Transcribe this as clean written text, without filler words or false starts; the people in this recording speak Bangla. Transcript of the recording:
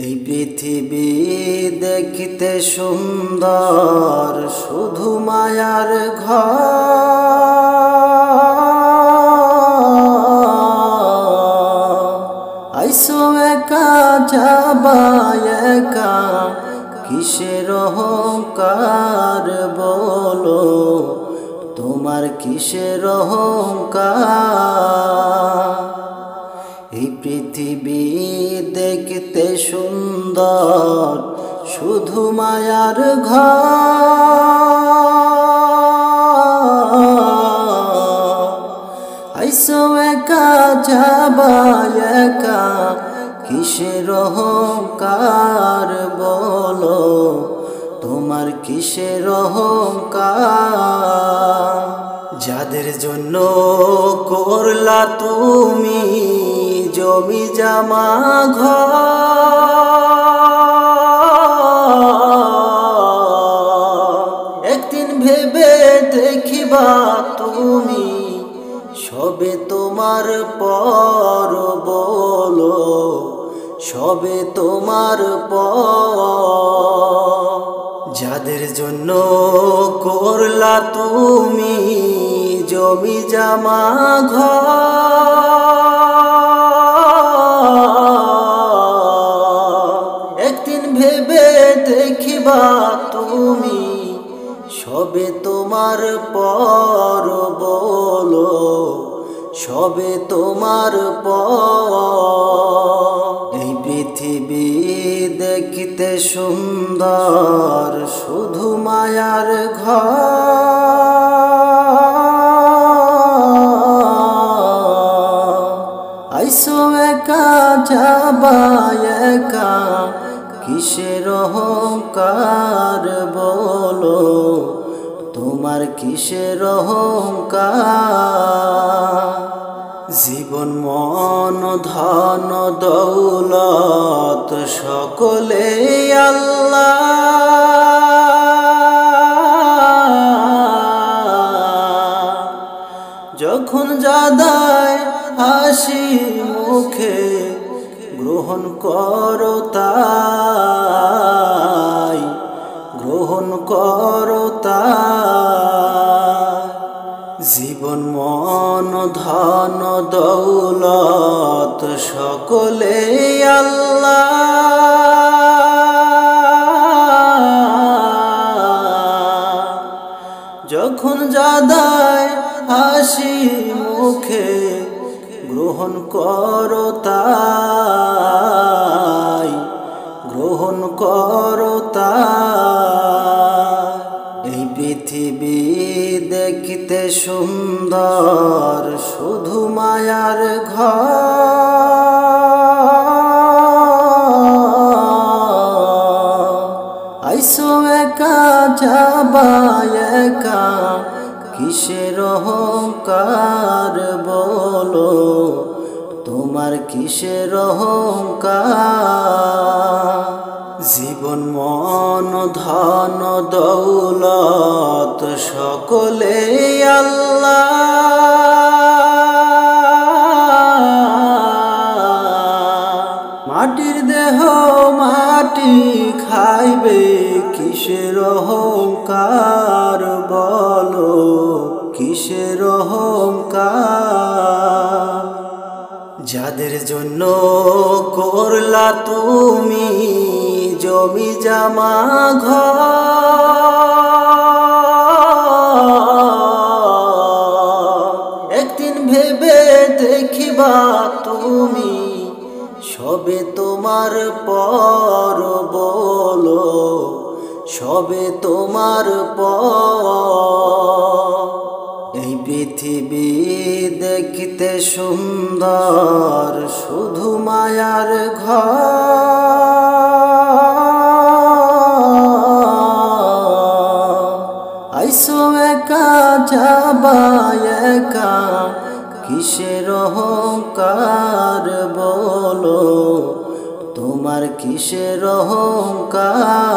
এই পৃথিবী দেখিতে সুন্দর, শুধু মায়ার ঘর। আইসো একা যাবা একা, কিসের অহংকার বলো, তোমার কিসের অহংকার? এই পৃথিবী দেখতে সুন্দর, শুধু মায়ার ঘর। আইসো একা যাবা একা, কিসের অহংকার বলো, তোমার কিসের অহংকার? যাদের জন্য করলা তুমি জমি জমা ঘর, একদিন ভেবে দেখিবা তুমি সবে তোমার পর বলো, সবে তোমার পর। যাদের জন্য করলা তুমি জমি জমা ঘর, একদিন ভেবে দেখিবা তুমি সবে তোমার পর বলো, সবে তোমার পর। এই পৃথিবী দেখিতে সুন্দর, শুধু মায়ার ঘর। আইসো একা যাবা একা, কিসের অহংকার বলো, তোমার কিসের অহংকার? জীবন মন ধন দৌলত সকলে আল্লাহ, যখন যাদায় হাসি মুখে গ্রহণ করো তাই, গ্রহণ করো তাই। জীবন মন ধন দৌলত সকলে আল্লাহ, যখন যাদায় হাসি মুখে গ্রহণ করো তাই, গ্রহণ করো তাই। এই পৃথিবী দেখিতে সুন্দর, শুধু মায়ার ঘর। আইসো একা যাবা একা, কিসের অহংকার বলো, তোমার কিসের অহংকার? জীবন মন ধন দৌলত সকলে আল্লাহ, মাটির দেহ মাটি খাইবে, কিসের অহংকার বলো, কিসের অহংকার? যাদের জন্য করলা তুমি জমি জমা ঘর, একদিন ভেবে দেখিবা তুমি সবে তোমার পর বলো, সবে তোমার পর। এই পৃথিবী দেখিতে সুন্দর, শুধু মায়ার ঘর। আইসো একা যাবা একা, কিসের অহংকার বলো, তোমার কিসের অহংকার?